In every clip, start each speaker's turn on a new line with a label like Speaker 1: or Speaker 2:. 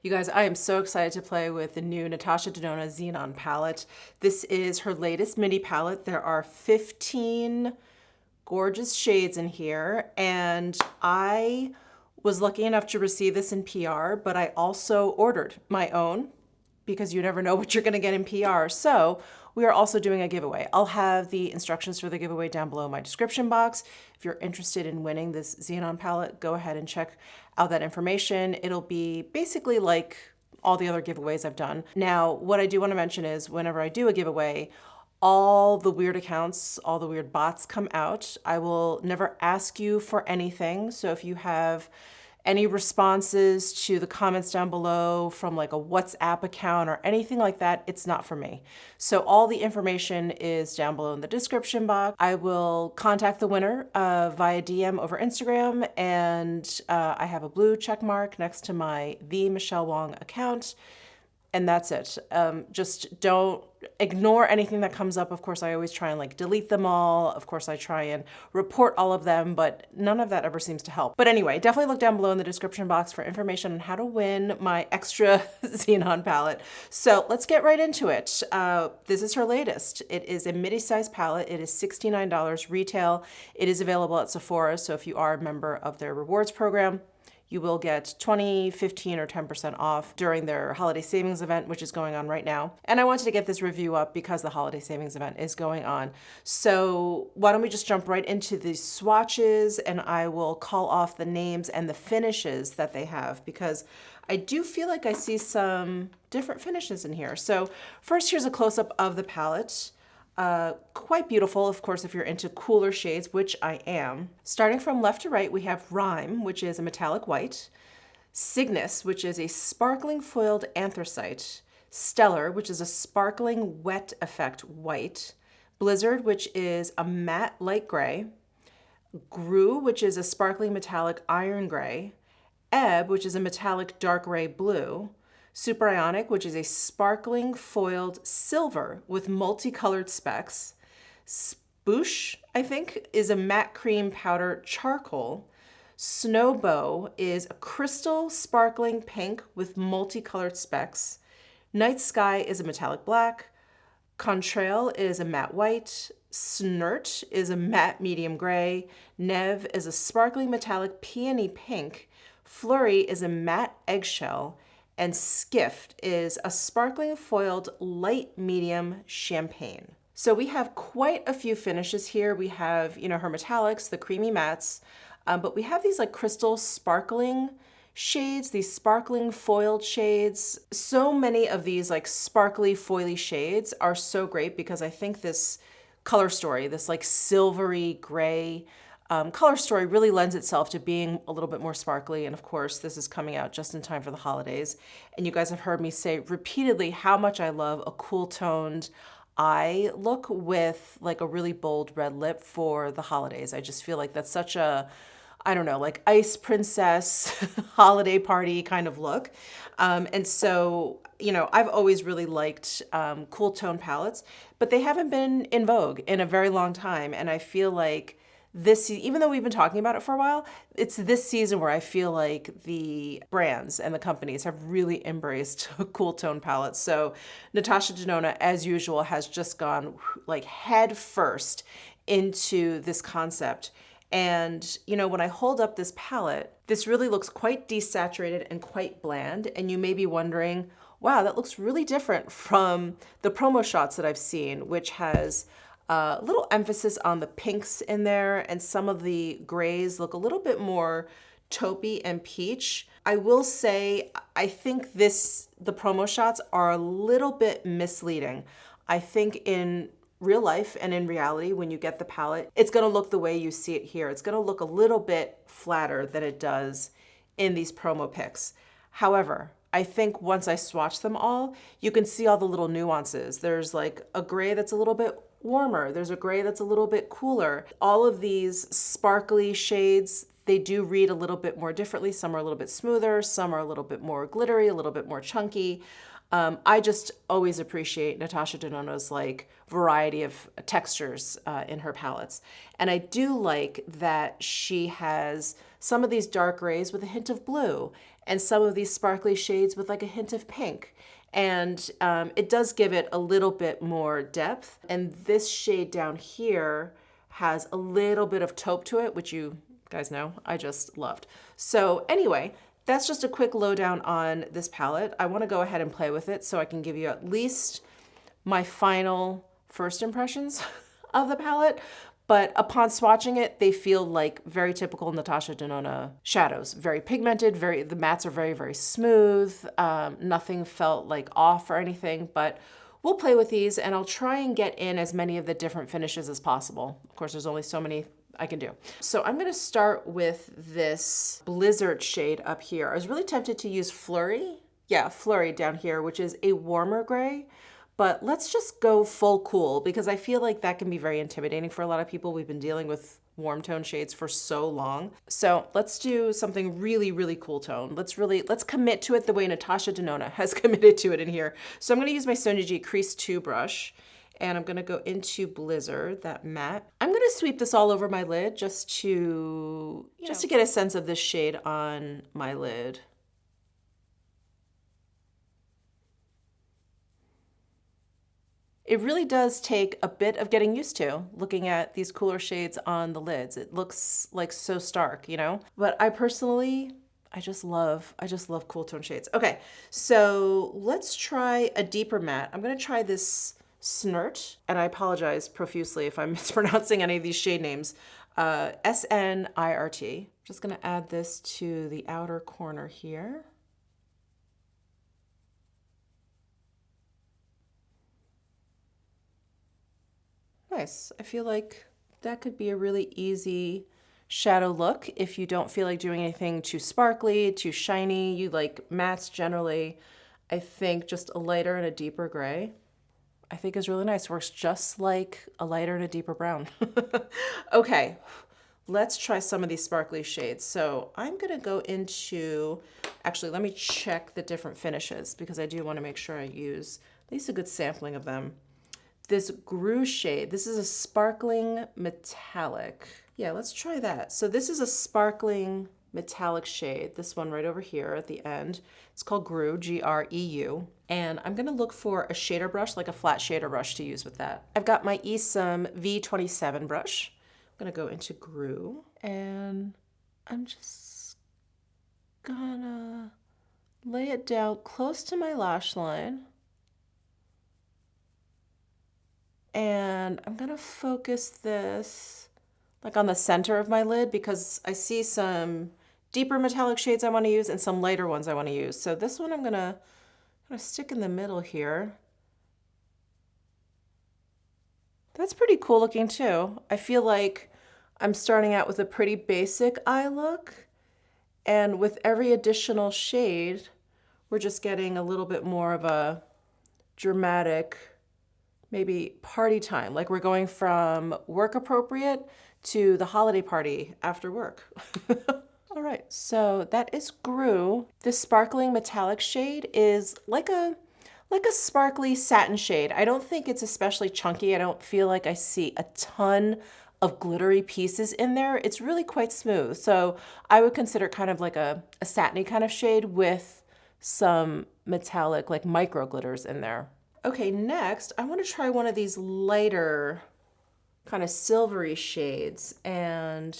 Speaker 1: You guys, I am so excited to play with the new Natasha Denona Xenon palette. This is her latest mini palette. There are 15 gorgeous shades in here, and I was lucky enough to receive this in PR, but I also ordered my own because you never know what you're going to get in PR. So we are also doing a giveaway. I'll have the instructions for the giveaway down below in my description box. If you're interested in winning this Xenon palette, go ahead and check out that information. It'll be basically like all the other giveaways I've done. Now, what I do want to mention is whenever I do a giveaway, all the weird accounts, all the weird bots come out. I will never ask you for anything. So if you have any responses to the comments down below from like a WhatsApp account or anything like that, it's not for me. So all the information is down below in the description box. I will contact the winner via DM over Instagram, and I have a blue check mark next to my The Michele Wang account. And that's it. Just don't ignore anything that comes up. Of course, I always try and like delete them all. Of course, I try and report all of them, but none of that ever seems to help. But anyway, definitely look down below in the description box for information on how to win my extra Xenon palette. So let's get right into it. This is her latest. It is a midi-sized palette. It is $69 retail. It is available at Sephora, so if you are a member of their rewards program, you will get 20, 15, or 10% off during their holiday savings event, which is going on right now. And I wanted to get this review up because the holiday savings event is going on. So why don't we just jump right into the swatches, and I will call off the names and the finishes that they have, because I do feel like I see some different finishes in here. So first, here's a close-up of the palette. Quite beautiful, of course, if you're into cooler shades, which I am. Starting from left to right, we have Rhyme, which is a metallic white, Cygnus, which is a sparkling foiled anthracite, Stellar, which is a sparkling wet effect white, Blizzard, which is a matte light gray, Gru, which is a sparkling metallic iron gray, Ebb, which is a metallic dark gray blue, Super Ionic, which is a sparkling foiled silver with multicolored specks. Spoosh, I think, is a matte cream powder charcoal. Snowbow is a crystal sparkling pink with multicolored specks. Night Sky is a metallic black. Contrail is a matte white. Snert is a matte medium gray. Neve is a sparkling metallic peony pink. Flurry is a matte eggshell. And Skift is a sparkling foiled light medium champagne. So we have quite a few finishes here. We have, her metallics, the creamy mattes, but we have these like crystal sparkling shades, these sparkling foiled shades. So many of these like sparkly foily shades are so great because I think this color story, this like silvery gray color story really lends itself to being a little bit more sparkly. And of course, this is coming out just in time for the holidays. And you guys have heard me say repeatedly how much I love a cool toned eye look with like a really bold red lip for the holidays. I just feel like that's such a, I don't know, like ice princess holiday party kind of look. And so, I've always really liked cool tone palettes, but they haven't been in vogue in a very long time. And I feel like even though we've been talking about it for a while, it's this season where I feel like the brands and the companies have really embraced cool tone palettes. So Natasha Denona, as usual, has just gone like head first into this concept. And, when I hold up this palette, this really looks quite desaturated and quite bland. And you may be wondering, wow, that looks really different from the promo shots that I've seen, which has a little emphasis on the pinks in there, and some of the grays look a little bit more taupey and peach. I will say, I think the promo shots are a little bit misleading. I think in real life and in reality, when you get the palette, it's gonna look the way you see it here. It's gonna look a little bit flatter than it does in these promo pics. However, I think once I swatch them all, you can see all the little nuances. There's like a gray that's a little bit warmer. There's a gray that's a little bit cooler. All of these sparkly shades, they do read a little bit more differently. Some are a little bit smoother, some are a little bit more glittery, a little bit more chunky. I just always appreciate Natasha Denona's like variety of textures in her palettes. And I do like that she has some of these dark grays with a hint of blue and some of these sparkly shades with like a hint of pink. And it does give it a little bit more depth. And this shade down here has a little bit of taupe to it, which you guys know I just loved. So anyway, that's just a quick lowdown on this palette. I want to go ahead and play with it so I can give you at least my final first impressions of the palette. But upon swatching it, they feel like very typical Natasha Denona shadows. Very pigmented, the mattes are very, very smooth. Nothing felt like off or anything, but we'll play with these and I'll try and get in as many of the different finishes as possible. Of course, there's only so many I can do. So I'm gonna start with this Blizzard shade up here. I was really tempted to use Flurry. Yeah, Flurry down here, which is a warmer gray. But let's just go full cool because I feel like that can be very intimidating for a lot of people. We've been dealing with warm tone shades for so long. So let's do something really, really cool tone. Let's commit to it the way Natasha Denona has committed to it in here. So I'm gonna use my Sonia G Crease 2 brush and I'm gonna go into Blizzard, that matte. I'm gonna sweep this all over my lid just to get a sense of this shade on my lid. It really does take a bit of getting used to looking at these cooler shades on the lids. It looks like so stark, you know? But I personally, I just love cool tone shades. Okay, so let's try a deeper matte. I'm gonna try this Snert, and I apologize profusely if I'm mispronouncing any of these shade names. SNIRT. Just gonna add this to the outer corner here. Nice. I feel like that could be a really easy shadow look if you don't feel like doing anything too sparkly, too shiny. You like mattes generally. I think just a lighter and a deeper gray, I think is really nice. Works just like a lighter and a deeper brown. Okay, let's try some of these sparkly shades. So I'm gonna go into, actually, let me check the different finishes because I do want to make sure I use at least a good sampling of them. This Gru shade, this is a sparkling metallic. Yeah, let's try that. So this is a sparkling metallic shade, this one right over here at the end. It's called Gru, G-R-E-U. And I'm gonna look for a shader brush, like a flat shader brush to use with that. I've got my Esom V27 brush. I'm gonna go into Gru and I'm just gonna lay it down close to my lash line. And I'm gonna focus this like on the center of my lid because I see some deeper metallic shades I want to use and some lighter ones I want to use. So this one I'm gonna stick in the middle here. That's pretty cool looking too. I feel like I'm starting out with a pretty basic eye look, and with every additional shade, we're just getting a little bit more of a dramatic, maybe party time. Like we're going from work appropriate to the holiday party after work. All right, so that is Gru. This sparkling metallic shade is like a sparkly satin shade. I don't think it's especially chunky. I don't feel like I see a ton of glittery pieces in there. It's really quite smooth. So I would consider kind of like a satiny kind of shade with some metallic like micro glitters in there. Okay, next I want to try one of these lighter kind of silvery shades, and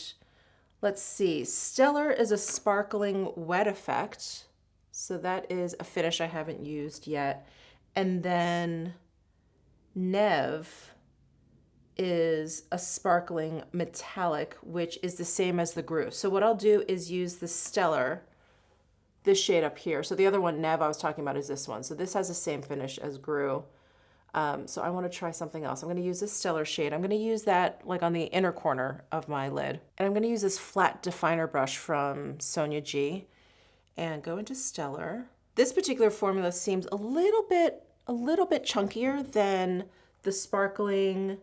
Speaker 1: let's see. Stellar is a sparkling wet effect. So that is a finish I haven't used yet. And then Nev is a sparkling metallic, which is the same as the Gru. So what I'll do is use the Stellar, this shade up here. So the other one, Nev, I was talking about is this one. So this has the same finish as Gru. So I want to try something else. I'm going to use this Stellar shade. I'm going to use that like on the inner corner of my lid. And I'm going to use this flat definer brush from Sonia G and go into Stellar. This particular formula seems a little bit chunkier than the sparkling,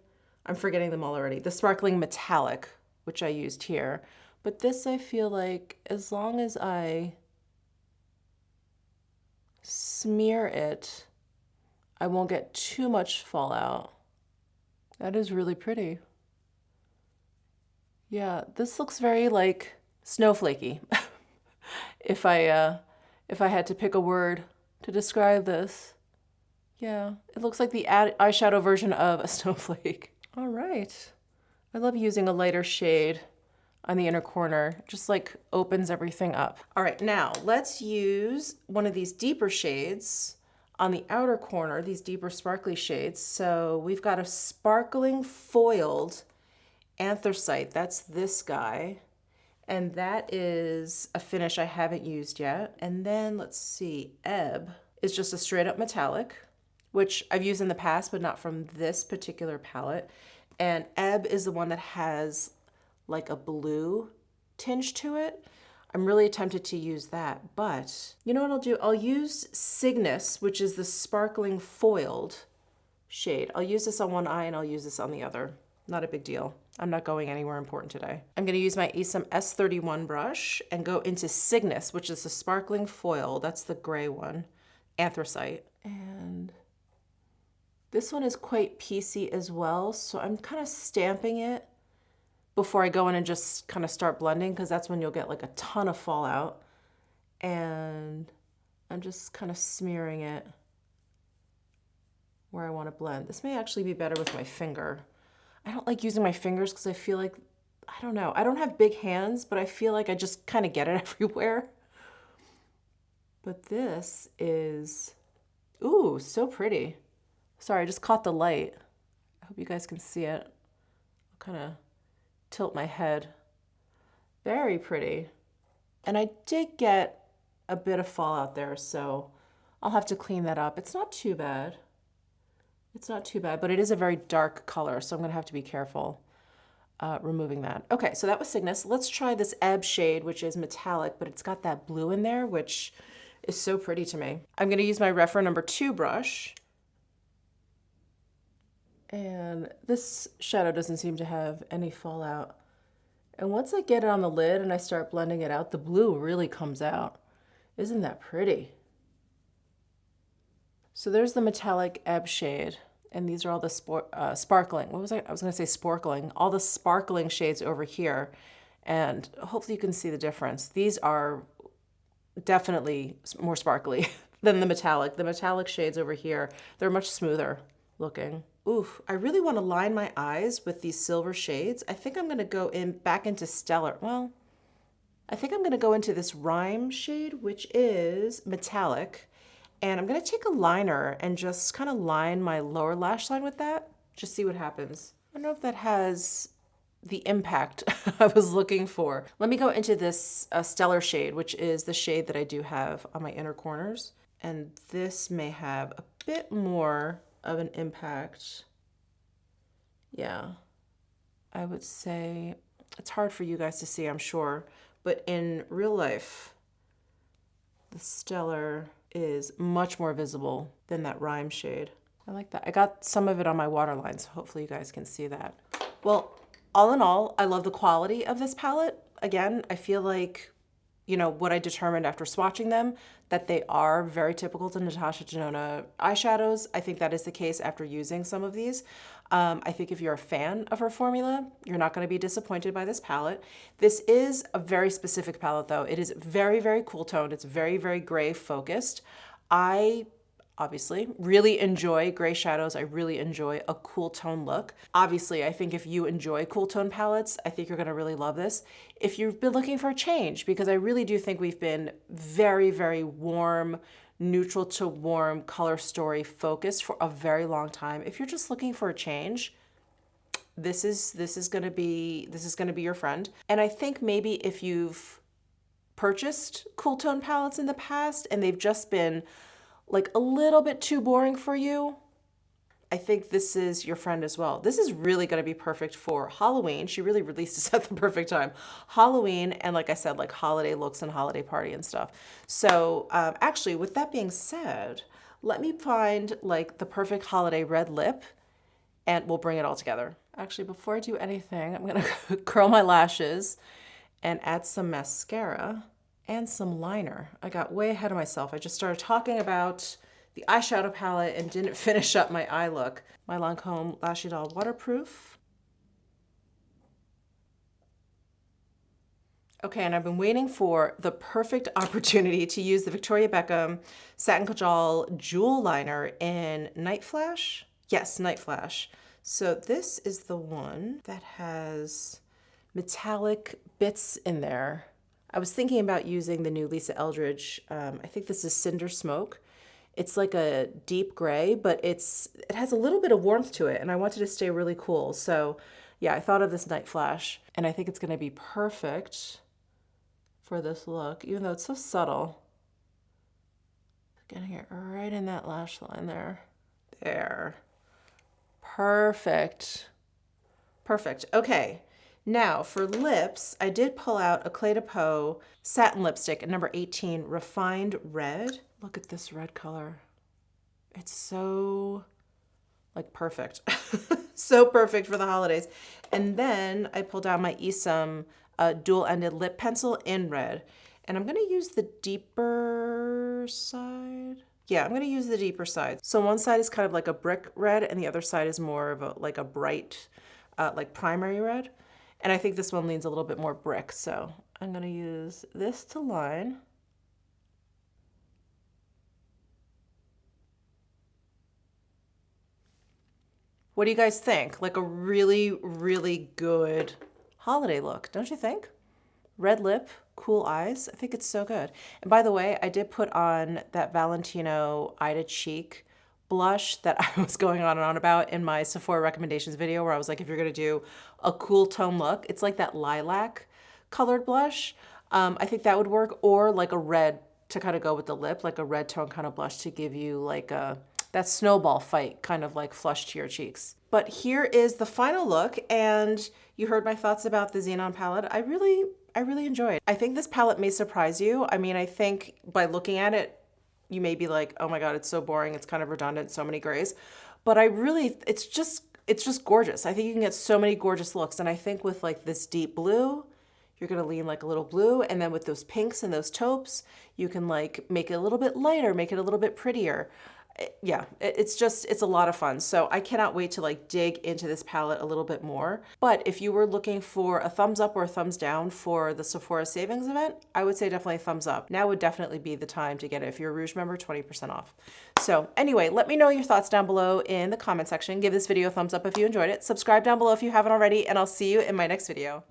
Speaker 1: I'm forgetting them all already, the sparkling metallic, which I used here. But this, I feel like as long as I smear it, I won't get too much fallout. That is really pretty. Yeah, this looks very like snowflakey. if I if I had to pick a word to describe this. Yeah, it looks like the eyeshadow version of a snowflake. All right. I love using a lighter shade on the inner corner. It just like opens everything up. All right, now let's use one of these deeper shades on the outer corner, these deeper sparkly shades. So we've got a sparkling foiled anthracite. That's this guy. And that is a finish I haven't used yet. And then let's see, Ebb is just a straight up metallic, which I've used in the past, but not from this particular palette. And Ebb is the one that has like a blue tinge to it. I'm really tempted to use that, but you know what I'll do? I'll use Cygnus, which is the sparkling foiled shade. I'll use this on one eye and I'll use this on the other. Not a big deal. I'm not going anywhere important today. I'm gonna use my Asom S31 brush and go into Cygnus, which is the sparkling foil. That's the gray one, anthracite. And this one is quite piecey as well, so I'm kind of stamping it before I go in and just kind of start blending, because that's when you'll get like a ton of fallout. And I'm just kind of smearing it where I want to blend. This may actually be better with my finger. I don't like using my fingers because I feel like, I don't know, I don't have big hands, but I feel like I just kind of get it everywhere. But this is, ooh, so pretty. Sorry, I just caught the light. I hope you guys can see it. I'll kind of tilt my head. Very pretty. And I did get a bit of fallout there, so I'll have to clean that up. It's not too bad. It's not too bad, but it is a very dark color, so I'm gonna have to be careful removing that. Okay, so that was Cygnus. Let's try this Ebb shade, which is metallic, but it's got that blue in there, which is so pretty to me. I'm gonna use my Rephr number 2 brush. And this shadow doesn't seem to have any fallout. And once I get it on the lid and I start blending it out, the blue really comes out. Isn't that pretty? So there's the metallic Ebb shade. And these are all the sparkling, what was I was gonna say sporkling, all the sparkling shades over here. And hopefully you can see the difference. These are definitely more sparkly than the metallic. The metallic shades over here, they're much smoother looking. Oof, I really want to line my eyes with these silver shades. I think I'm going to go back into Stellar. Well, I think I'm going to go into this Rime shade, which is metallic. And I'm going to take a liner and just kind of line my lower lash line with that. Just see what happens. I don't know if that has the impact I was looking for. Let me go into this Stellar shade, which is the shade that I do have on my inner corners. And this may have a bit more of an impact. Yeah, I would say it's hard for you guys to see, I'm sure, but in real life, the Stellar is much more visible than that Rime shade. I like that. I got some of it on my waterline, so hopefully you guys can see that. Well, all in all, I love the quality of this palette. Again, I feel like, you know, what I determined after swatching them, that they are very typical to Natasha Denona eyeshadows. I think that is the case after using some of these. I think if you're a fan of her formula, you're not going to be disappointed by this palette. This is a very specific palette though. It is very, very cool toned. It's very, very gray focused. I obviously really enjoy gray shadows. I really enjoy a cool tone look. Obviously, I think if you enjoy cool tone palettes, I think you're gonna really love this. If you've been looking for a change, because I really do think we've been very, very warm, neutral to warm color story focused for a very long time. If you're just looking for a change, this is gonna be your friend. And I think maybe if you've purchased cool tone palettes in the past and they've just been like a little bit too boring for you, I think this is your friend as well. This is really gonna be perfect for Halloween. She really released this at the perfect time. Halloween, and like I said, like holiday looks and holiday party and stuff. So actually, with that being said, let me find like the perfect holiday red lip and we'll bring it all together. Actually, before I do anything, I'm gonna curl my lashes and add some mascara and some liner. I got way ahead of myself. I just started talking about the eyeshadow palette and didn't finish up my eye look. My Lancome Lashes All Waterproof. Okay, and I've been waiting for the perfect opportunity to use the Victoria Beckham Satin Kajal Jewel Liner in Night Flash. Yes, Night Flash. So this is the one that has metallic bits in there. I was thinking about using the new Lisa Eldridge. I think this is Cinder Smoke. It's like a deep gray, but it has a little bit of warmth to it, and I wanted to stay really cool. So yeah, I thought of this Night Flash, and I think it's gonna be perfect for this look, even though it's so subtle. Getting it right in that lash line there. There. Perfect. Perfect. Okay. Now for lips, I did pull out a Clé de Peau satin lipstick in number 18, Refined Red. Look at this red color. It's so like perfect. So perfect for the holidays. And then I pulled out my Isom dual-ended lip pencil in red. And I'm gonna use the deeper side. Yeah, I'm gonna use the deeper side. So one side is kind of like a brick red and the other side is more of like a bright, like primary red. And I think this one leans a little bit more brick. So I'm gonna use this to line. What do you guys think? Like a really, really good holiday look, don't you think? Red lip, cool eyes. I think it's so good. And by the way, I did put on that Valentino Ida Cheek blush that I was going on and on about in my Sephora recommendations video, where I was like, if you're gonna do a cool tone look, it's like that lilac colored blush. I think that would work, or like a red to kind of go with the lip, like a red tone kind of blush to give you like that snowball fight kind of like flush to your cheeks. But here is the final look, and you heard my thoughts about the Xenon palette. I really enjoyed. I think this palette may surprise you. I mean, I think by looking at it, you may be like, oh my God, it's so boring. It's kind of redundant, so many grays. But it's just gorgeous. I think you can get so many gorgeous looks. And I think with like this deep blue, you're gonna lean like a little blue. And then with those pinks and those taupes, you can like make it a little bit lighter, make it a little bit prettier. Yeah, it's a lot of fun. So I cannot wait to like dig into this palette a little bit more. But if you were looking for a thumbs up or a thumbs down for the Sephora savings event, I would say definitely a thumbs up. Now would definitely be the time to get it. If you're a Rouge member, 20% off. So anyway, let me know your thoughts down below in the comment section. Give this video a thumbs up if you enjoyed it. Subscribe down below if you haven't already, and I'll see you in my next video.